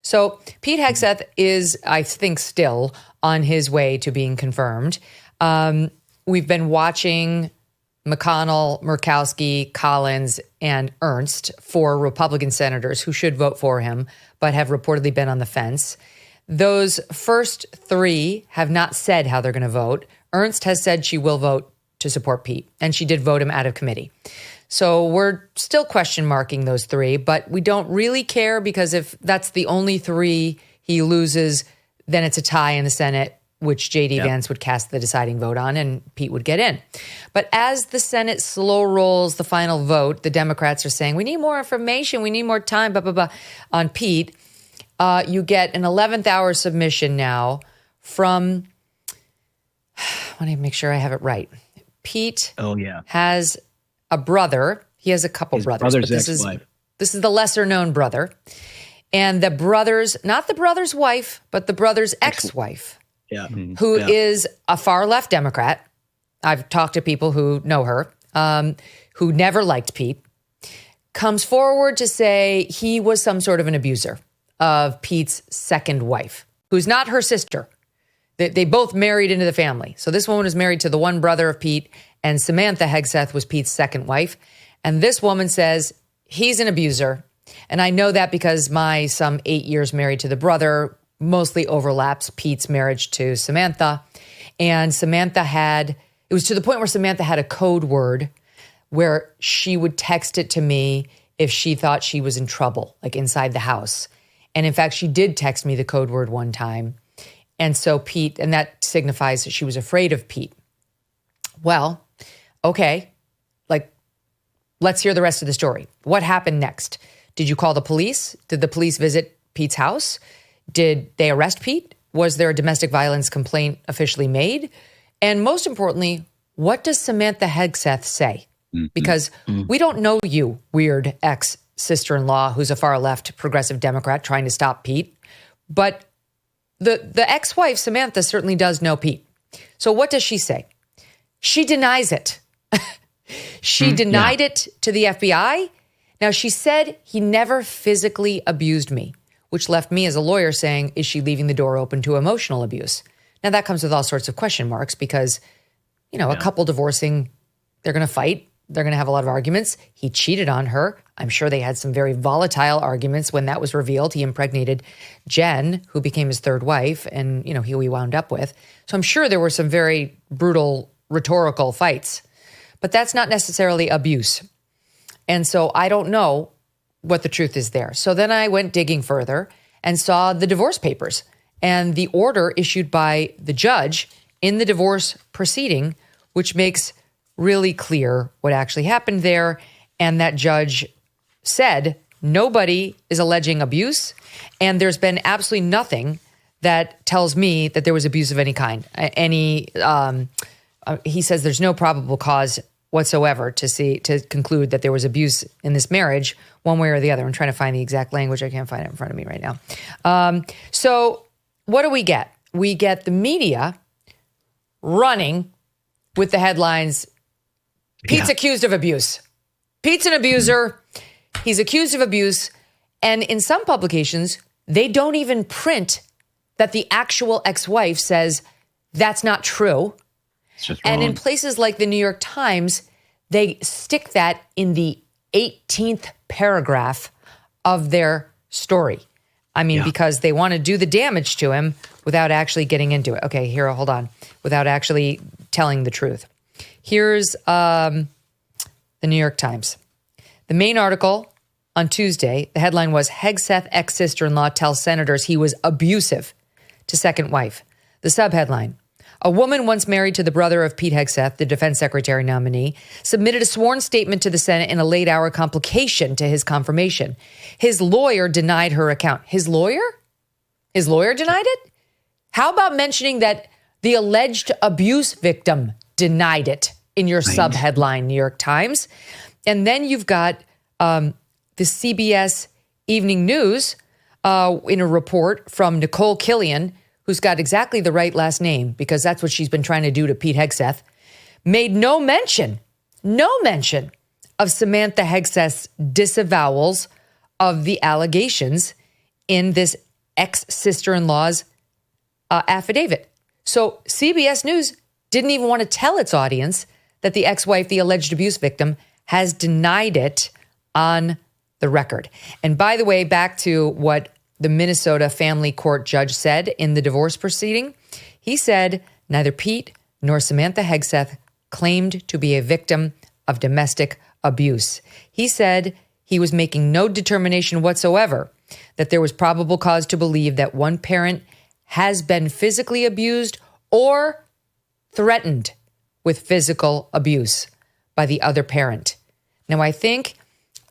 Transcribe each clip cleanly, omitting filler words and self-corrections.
So Pete Hegseth is, I think, still on his way to being confirmed. We've been watching McConnell, Murkowski, Collins, and Ernst, 4 Republican senators who should vote for him, but have reportedly been on the fence. Those first 3 have not said how they're going to vote. Ernst has said she will vote to support Pete, and she did vote him out of committee. So we're still question marking those 3, but we don't really care because if that's the only 3 he loses, then it's a tie in the Senate, which J.D. Vance would cast the deciding vote on, and Pete would get in. But as the Senate slow rolls the final vote, the Democrats are saying, we need more information, we need more time, blah, blah, blah, on Pete. You get an 11th hour submission now from, I want to make sure I have it right. Pete has a brother. He has a couple brothers, but this is the lesser known brother. And the brother's, not the brother's wife, but the brother's ex-wife, who is a far left Democrat. I've talked to people who know her, who never liked Pete, comes forward to say he was some sort of an abuser of Pete's second wife, who's not her sister. They both married into the family. So this woman was married to the one brother of Pete, and Samantha Hegseth was Pete's second wife. And this woman says he's an abuser. And I know that because my some 8 years married to the brother mostly overlaps Pete's marriage to Samantha. And Samantha it was to the point where Samantha had a code word where she would text it to me if she thought she was in trouble, like inside the house. And in fact, she did text me the code word one time. And so Pete, and that signifies that she was afraid of Pete. Well, okay, let's hear the rest of the story. What happened next? Did you call the police? Did the police visit Pete's house? Did they arrest Pete? Was there a domestic violence complaint officially made? And most importantly, what does Samantha Hegseth say? Because we don't know you, weird ex-sister-in-law who's a far-left progressive Democrat trying to stop Pete. But the ex-wife, Samantha, certainly does know Pete. So what does she say? She denies it. She denied it to the FBI. Now, she said he never physically abused me, which left me as a lawyer saying, is she leaving the door open to emotional abuse? Now, that comes with all sorts of question marks because, a couple divorcing, they're going to fight. They're going to have a lot of arguments. He cheated on her. I'm sure they had some very volatile arguments when that was revealed. He impregnated Jen, who became his third wife, and, who he wound up with. So I'm sure there were some very brutal rhetorical fights. But that's not necessarily abuse. And so I don't know what the truth is there. So then I went digging further and saw the divorce papers and the order issued by the judge in the divorce proceeding, which makes really clear what actually happened there. And that judge said nobody is alleging abuse, and there's been absolutely nothing that tells me that there was abuse of any kind. He says there's no probable cause whatsoever to conclude that there was abuse in this marriage one way or the other. I'm trying to find the exact language. I can't find it in front of me right now. So what do we get? We get the media running with the headlines, Pete's accused of abuse. Pete's an abuser. He's accused of abuse. And in some publications, they don't even print that the actual ex-wife says that's not true. And in places like the New York Times, they stick that in the 18th paragraph of their story. I mean, because they want to do the damage to him without actually getting into it. Okay, here, hold on. Without actually telling the truth. Here's the New York Times. The main article on Tuesday, the headline was, Hegseth ex-sister-in-law tells senators he was abusive to second wife. The subheadline, a woman once married to the brother of Pete Hegseth, the defense secretary nominee, submitted a sworn statement to the Senate in a late-hour complication to his confirmation. His lawyer denied her account. His lawyer? His lawyer denied it? How about mentioning that the alleged abuse victim denied it in your subheadline, New York Times? And then you've got the CBS Evening News in a report from Nicole Killian, who's got exactly the right last name, because that's what she's been trying to do to Pete Hegseth, made no mention of Samantha Hegseth's disavowals of the allegations in this ex-sister-in-law's affidavit. So CBS News didn't even want to tell its audience that the ex-wife, the alleged abuse victim, has denied it on the record. And by the way, back to what the Minnesota family court judge said in the divorce proceeding, he said neither Pete nor Samantha Hegseth claimed to be a victim of domestic abuse. He said he was making no determination whatsoever that there was probable cause to believe that one parent has been physically abused or threatened with physical abuse by the other parent. Now, I think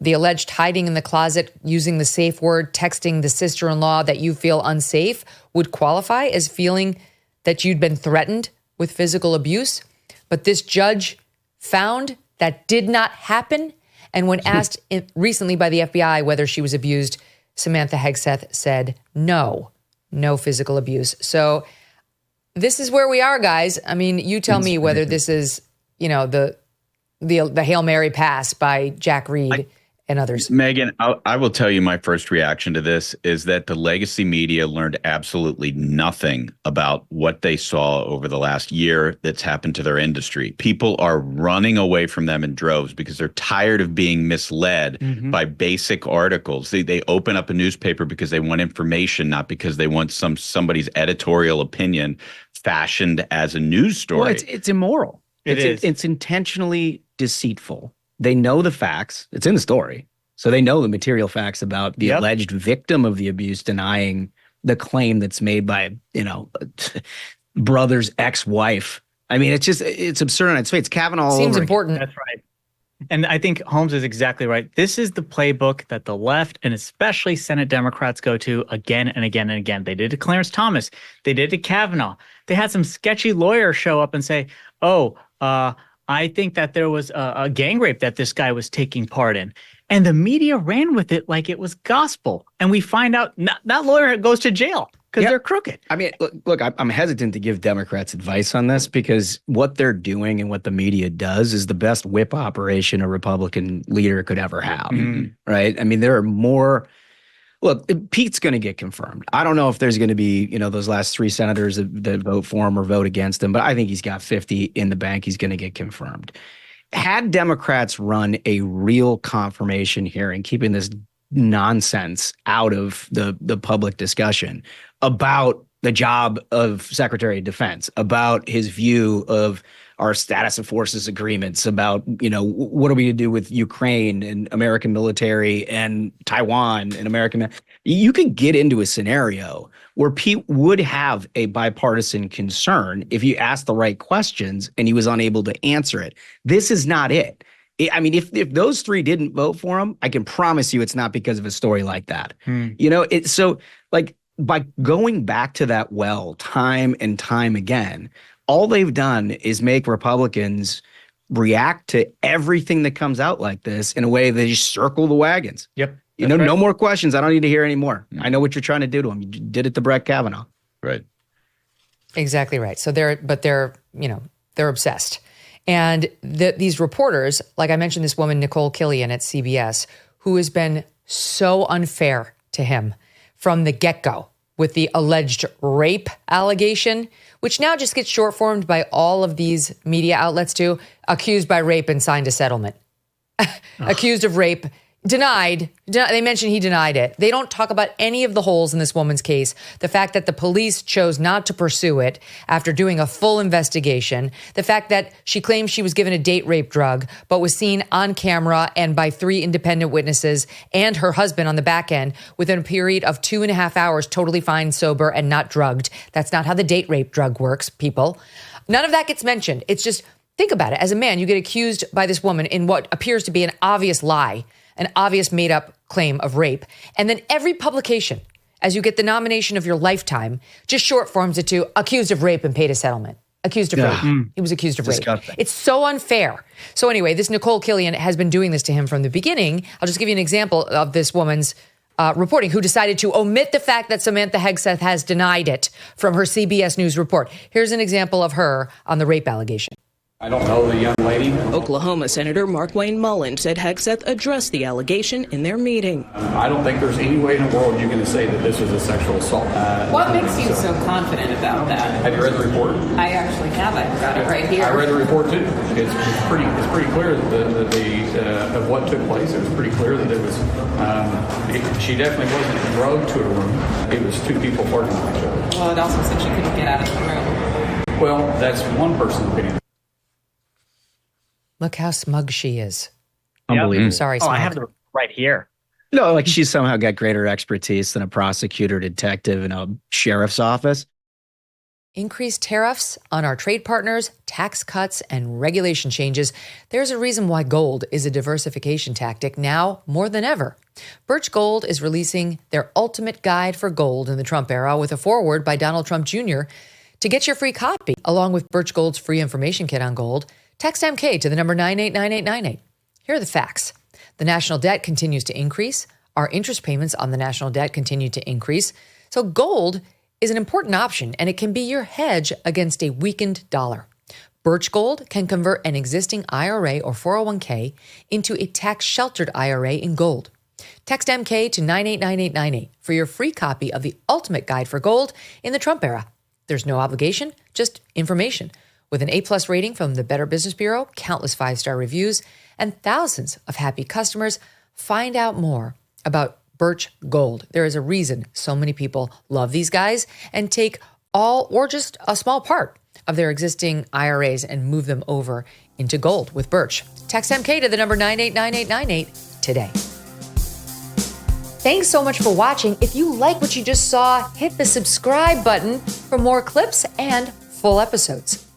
the alleged hiding in the closet, using the safe word, texting the sister-in-law that you feel unsafe would qualify as feeling that you'd been threatened with physical abuse. But this judge found that did not happen. And when asked recently by the FBI whether she was abused, Samantha Hegseth said no physical abuse. So this is where we are, guys. I mean, you tell me whether this is, the Hail Mary pass by Jack Reed and others. Megyn, I will tell you my first reaction to this is that the legacy media learned absolutely nothing about what they saw over the last year that's happened to their industry. People are running away from them in droves because they're tired of being misled by basic articles. They open up a newspaper because they want information, not because they want somebody's editorial opinion fashioned as a news story. Well, it's immoral. It's intentionally deceitful. They know the facts. It's in the story. So they know the material facts about the alleged victim of the abuse denying the claim that's made by, brother's ex-wife. I mean, it's absurd on its face. It's Kavanaugh all Seems over important. again. That's right. And I think Holmes is exactly right. This is the playbook that the left and especially Senate Democrats go to again and again and again. They did it to Clarence Thomas. They did it to Kavanaugh. They had some sketchy lawyer show up and say, I think that there was a gang rape that this guy was taking part in. And the media ran with it like it was gospel. And we find out that lawyer goes to jail because they're crooked. I mean, look, I'm hesitant to give Democrats advice on this because what they're doing and what the media does is the best whip operation a Republican leader could ever have, right? I mean, there are more. Look, Pete's going to get confirmed. I don't know if there's going to be, those last three senators that vote for him or vote against him, but I think he's got 50 in the bank. He's going to get confirmed. Had Democrats run a real confirmation hearing, keeping this nonsense out of the public discussion about the job of Secretary of Defense, about his view of our status of forces agreements, about, what are we to do with Ukraine and American military and Taiwan and American. You could get into a scenario where Pete would have a bipartisan concern if you asked the right questions and he was unable to answer it. This is not it. I mean, if those three didn't vote for him, I can promise you it's not because of a story like that. By going back to that well time and time again, all they've done is make Republicans react to everything that comes out like this in a way they just circle the wagons. Yep. No more questions. I don't need to hear any more. I know what you're trying to do to him. You did it to Brett Kavanaugh. Right. Exactly right. So they're obsessed. And these reporters, like I mentioned, this woman, Nicole Killian at CBS, who has been so unfair to him from the get-go with the alleged rape allegation, which now just gets short-formed by all of these media outlets too. Accused by rape and signed a settlement. Accused of rape, denied. They mentioned he denied it. They don't talk about any of the holes in this woman's case. The fact that the police chose not to pursue it after doing a full investigation. The fact that she claims she was given a date rape drug, but was seen on camera and by 3 independent witnesses and her husband on the back end within a period of 2.5 hours, totally fine, sober, and not drugged. That's not how the date rape drug works, people. None of that gets mentioned. It's just, think about it. As a man, you get accused by this woman in what appears to be an obvious lie, an obvious made-up claim of rape. And then every publication, as you get the nomination of your lifetime, just short forms it to accused of rape and paid a settlement. Accused of rape. He was accused of rape. It's so unfair. So anyway, this Nicole Killian has been doing this to him from the beginning. I'll just give you an example of this woman's reporting, who decided to omit the fact that Samantha Hegseth has denied it from her CBS News report. Here's an example of her on the rape allegation. I don't know the young lady. Oklahoma Senator Markwayne Mullin said Hegseth addressed the allegation in their meeting. I don't think there's any way in the world you're going to say that this was a sexual assault. What makes you so confident about that? Have you read the report? I actually have. I've got it right here. I read the report too. It's pretty clear that of what took place. It was pretty clear that it was. She definitely wasn't drugged to a room. It was two people flirting with each other. Well, it also said she couldn't get out of the room. Well, that's one person's opinion. Look how smug she is. Unbelievable. Sorry, Oh, smug. I have the right here. No, like she's somehow got greater expertise than a prosecutor, detective in a sheriff's office. Increased tariffs on our trade partners, tax cuts, and regulation changes. There's a reason why gold is a diversification tactic now more than ever. Birch Gold is releasing their ultimate guide for gold in the Trump era with a foreword by Donald Trump Jr. To get your free copy, along with Birch Gold's free information kit on gold, text MK to the number 989898. Here are the facts. The national debt continues to increase. Our interest payments on the national debt continue to increase. So gold is an important option, and it can be your hedge against a weakened dollar. Birch Gold can convert an existing IRA or 401k into a tax-sheltered IRA in gold. Text MK to 989898 for your free copy of the ultimate guide for gold in the Trump era. There's no obligation, just information. With an A+ rating from the Better Business Bureau, countless 5-star reviews, and thousands of happy customers, find out more about Birch Gold. There is a reason so many people love these guys and take all or just a small part of their existing IRAs and move them over into gold with Birch. Text MK to the number 989898 today. Thanks so much for watching. If you like what you just saw, hit the subscribe button for more clips and full episodes.